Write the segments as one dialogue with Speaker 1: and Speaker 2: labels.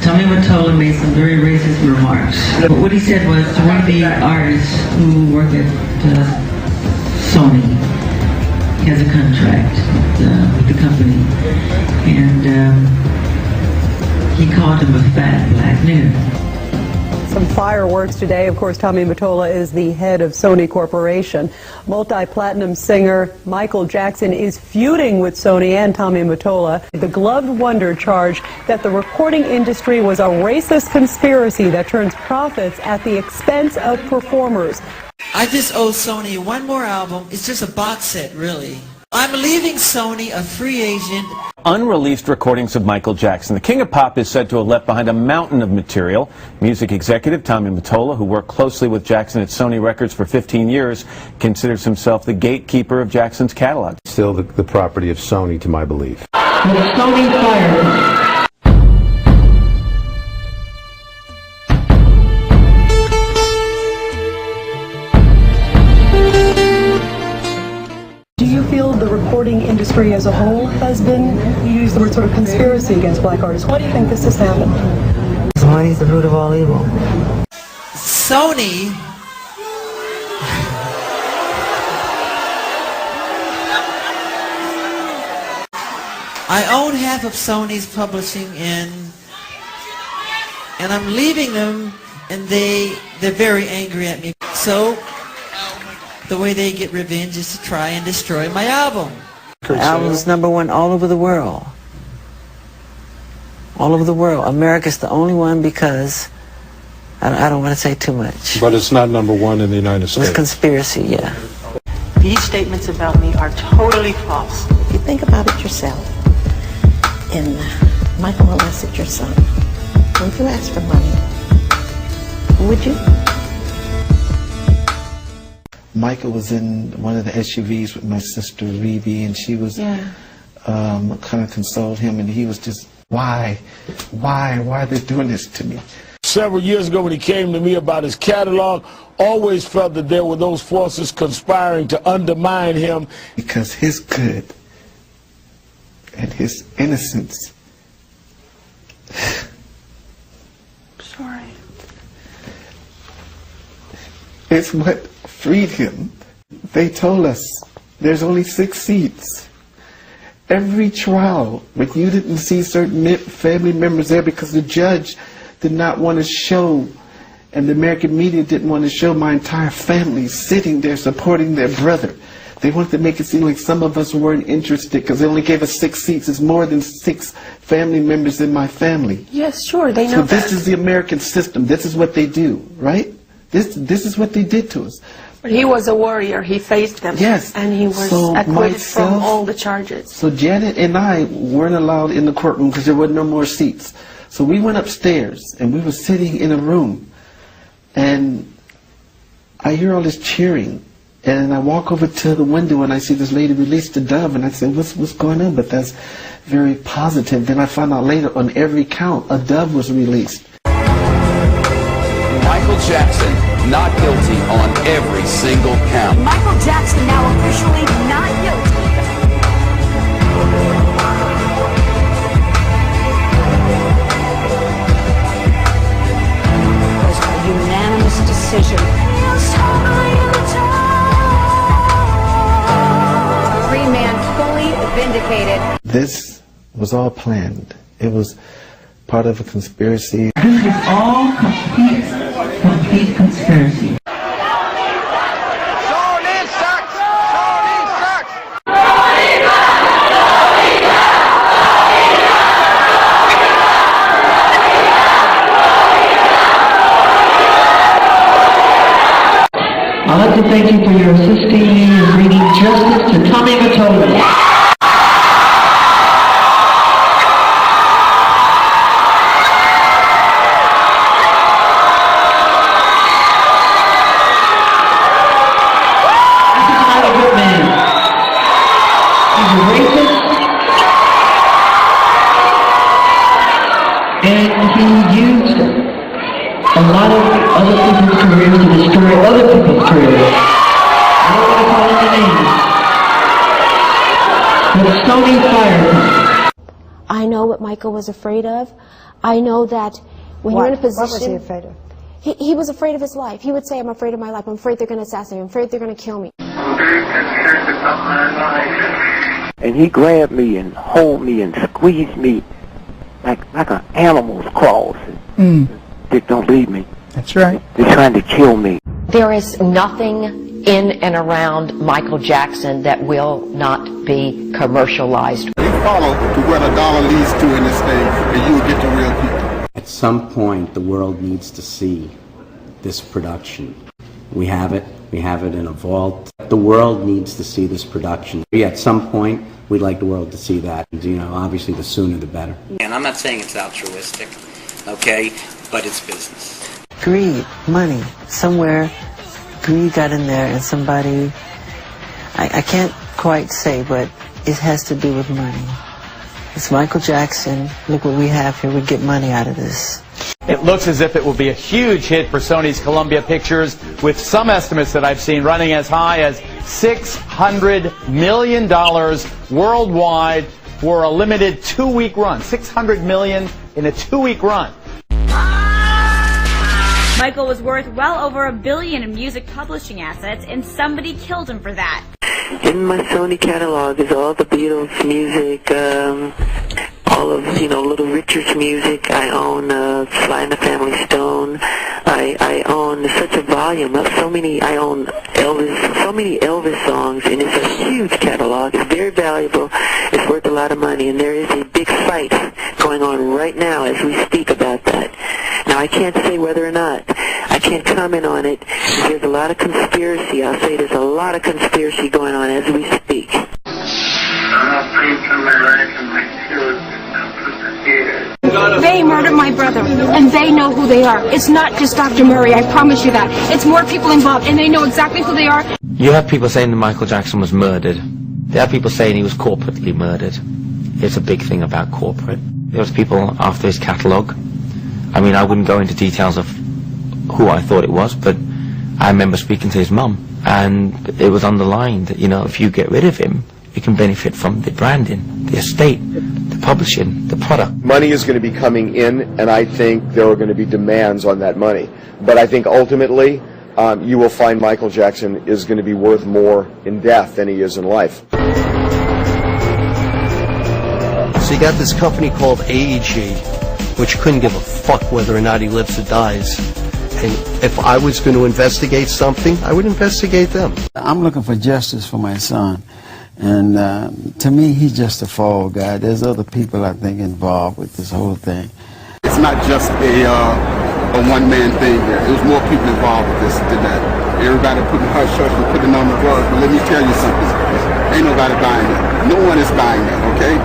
Speaker 1: Tommy Mottola made some very racist remarks. But what he said was to one of the artists who work at Sony, he has a contract with the company, and he called him a fat black nigger.
Speaker 2: Some fireworks today. Of course, Tommy Mottola is the head of Sony Corporation. Multi-platinum singer Michael Jackson is feuding with Sony and Tommy Mottola. The gloved wonder charged that the recording industry was a racist conspiracy that turns profits at the expense of performers.
Speaker 3: I just owe Sony one more album. It's just a box set, really. I'm leaving Sony a free agent.
Speaker 4: Unreleased recordings of Michael Jackson. The King of Pop is said to have left behind a mountain of material. Music executive Tommy Mottola, who worked closely with Jackson at Sony Records for 15 years, considers himself the gatekeeper of Jackson's catalog.
Speaker 5: Still the property of Sony, to my belief.
Speaker 1: With Sony fired.
Speaker 2: Do you feel the recording industry as a whole has been, you use the word sort of conspiracy against black artists? Why do you think this has happened?
Speaker 6: Money's the root of all evil.
Speaker 3: Sony I own half of Sony's publishing, and I'm leaving them, and they're very angry at me. So the way they get revenge is to try and destroy my album.
Speaker 6: The album's #1 all over the world. All over the world. America's the only one because I don't want to say too much.
Speaker 5: But it's not #1 in the United States.
Speaker 6: It's conspiracy, yeah.
Speaker 7: These statements about me are totally false.
Speaker 8: If you think about it yourself, and Michael molested your son, would you ask for money? Would you?
Speaker 9: Michael was in one of the SUVs with my sister Reeve, and she was kind of consoled him, and he was just, why are they doing this to me?
Speaker 10: Several years ago when he came to me about his catalog, always felt that there were those forces conspiring to undermine him.
Speaker 9: Because his good and his innocence.
Speaker 7: Sorry.
Speaker 9: It's what freed him. They told us there's only 6 seats. Every trial, when you didn't see certain family members there because the judge did not want to show, and the American media didn't want to show my entire family sitting there supporting their brother. They wanted to make it seem like some of us weren't interested because they only gave us 6 seats. It's more than 6 family members in my family.
Speaker 7: Yes, sure, they know
Speaker 9: So
Speaker 7: that.
Speaker 9: this is the American system. This is what they do, right? This is what they did to us.
Speaker 7: But he was a warrior. He faced them.
Speaker 9: Yes.
Speaker 7: And he was
Speaker 9: So
Speaker 7: acquitted from
Speaker 9: myself-
Speaker 7: all the charges.
Speaker 9: So Janet and I weren't allowed in the courtroom because there were no more seats. So we went upstairs and we were sitting in a room, and I hear all this cheering, and I walk over to the window and I see this lady release the dove, and I say, what's going on? But that's very positive. Then I found out later on every count a dove was released.
Speaker 11: Michael Jackson not guilty on every single count.
Speaker 12: Michael Jackson now officially not guilty. It was a unanimous decision. A free man fully vindicated.
Speaker 9: This was all planned. It was part of a conspiracy.
Speaker 1: This was all complete conspiracy. I'd like to thank you for your assisting me in bringing justice to Tommy Mottola. And he used a lot of other people's careers to destroy other people's careers. I don't want to call any names. But Sony fired him.
Speaker 13: I know what Michael was afraid of. I know that when you're in a position...
Speaker 14: What was he afraid of?
Speaker 13: He was afraid of his life. He would say, I'm afraid of my life. I'm afraid they're going to assassinate me. I'm afraid they're going to kill me.
Speaker 15: I'm very concerned about my life.
Speaker 16: And he grabbed me and hold me and squeezed me like an animal's claws. Dick, don't leave me.
Speaker 17: That's right.
Speaker 16: They're trying to kill me.
Speaker 18: There is nothing in and around Michael Jackson that will not be commercialized.
Speaker 19: You follow to where the dollar leads to in this thing, and you will get the real people.
Speaker 20: At some point, the world needs to see this production. We have it in a vault. The world needs to see this production. At some point, we'd like the world to see that. You know, obviously, the sooner the better.
Speaker 21: And I'm not saying it's altruistic, okay, but it's business.
Speaker 6: Greed, money, somewhere greed got in there and somebody, I can't quite say, but it has to do with money. It's Michael Jackson. Look what we have here. We get money out of this.
Speaker 22: It looks as if it will be a huge hit for Sony's Columbia Pictures, with some estimates that I've seen running as high as $600 million worldwide for a limited 2-week run. $600 million in a 2-week run.
Speaker 23: Michael was worth well over $1 billion in music publishing assets, and somebody killed him for that.
Speaker 16: In my Sony catalog is all the Beatles music, all of, Little Richard's music. I own Sly and the Family Stone. I own such a volume of I own Elvis, so many Elvis songs, and it's a huge catalog. It's very valuable. It's worth a lot of money, and there is a big fight going on right now as we speak about that. Now, I can't say whether or not. I can't comment on it. There's a lot of conspiracy. I'll say there's a lot of conspiracy going on as we speak.
Speaker 12: They murdered my brother, and they know who they are. It's not just Dr. Murray, I promise you that. It's more people involved, and they know exactly who they are.
Speaker 24: You have people saying that Michael Jackson was murdered. There are people saying he was corporately murdered. It's a big thing about corporate. There was people after his catalogue. I mean, I wouldn't go into details of who I thought it was, but I remember speaking to his mum, and it was underlined that, if you get rid of him, you can benefit from the branding, the estate, the publishing, the product.
Speaker 25: Money is going to be coming in, and I think there are going to be demands on that money. But I think ultimately, you will find Michael Jackson is going to be worth more in death than he is in life.
Speaker 26: So you got this company called AEG, which couldn't give a fuck whether or not he lives or dies. And if I was going to investigate something, I would investigate them.
Speaker 27: I'm looking for justice for my son. And to me, he's just a fall guy. There's other people, I think, involved with this whole thing.
Speaker 19: It's not just a one-man thing there. There's more people involved with this than that. Everybody putting hush-hush and putting on the drugs. But let me tell you something. Ain't nobody buying that. No one is buying that, okay?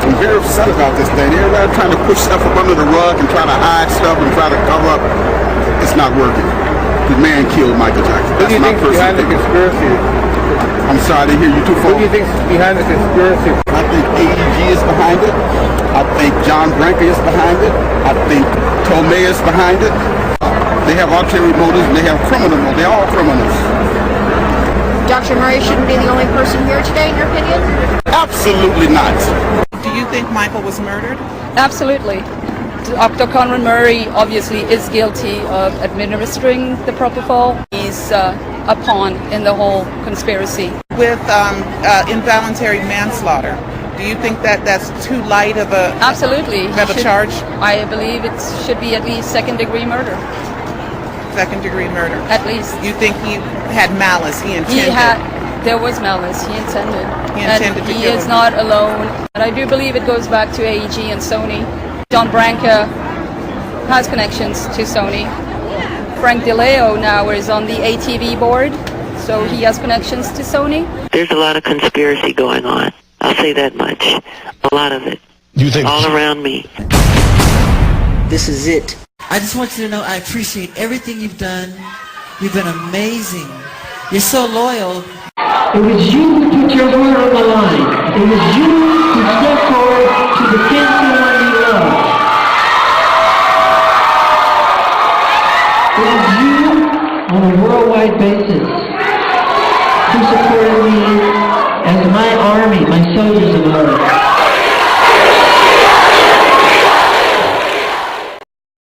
Speaker 19: I'm very upset about this thing. Everybody trying to push stuff up under the rug and try to hide stuff and try to cover up. It's not working. The man killed Michael Jackson. That's my personal opinion. Who do you think is behind the conspiracy? I'm sorry to hear you too far. Who do you think is behind the conspiracy? I think AEG is behind it. I think John BRANCA is behind it. I think Tomei is behind it. They have ulterior motives and they have criminal motives. They're all criminals.
Speaker 12: Dr. Murray shouldn't be the only person here today, in your opinion?
Speaker 19: Absolutely not.
Speaker 28: Do you think Michael was murdered?
Speaker 29: Absolutely. Dr. Conrad Murray obviously is guilty of administering the propofol. He's a pawn in the whole conspiracy.
Speaker 28: With involuntary manslaughter, do you think that that's too light of a charge?
Speaker 29: I believe it should be at least second-degree murder.
Speaker 28: Second-degree murder.
Speaker 29: At least.
Speaker 28: You think he had malice? He intended.
Speaker 29: There was malice. He intended.
Speaker 28: He intended to
Speaker 29: he
Speaker 28: kill
Speaker 29: is
Speaker 28: him.
Speaker 29: not alone. And I do believe it goes back to AEG and Sony. John BRANCA has connections to Sony. Frank DeLeo now is on the ATV board, so he has connections to Sony.
Speaker 16: There's a lot of conspiracy going on. I'll say that much. A lot of it.
Speaker 10: You think
Speaker 16: all around me.
Speaker 3: This is it. I just want you to know I appreciate everything you've done. You've been amazing. You're so loyal.
Speaker 30: It was you who put your heart on the line. It was you who stepped forward to defend someone you love. It was you on a worldwide basis who supported me as my army, my soldiers of love.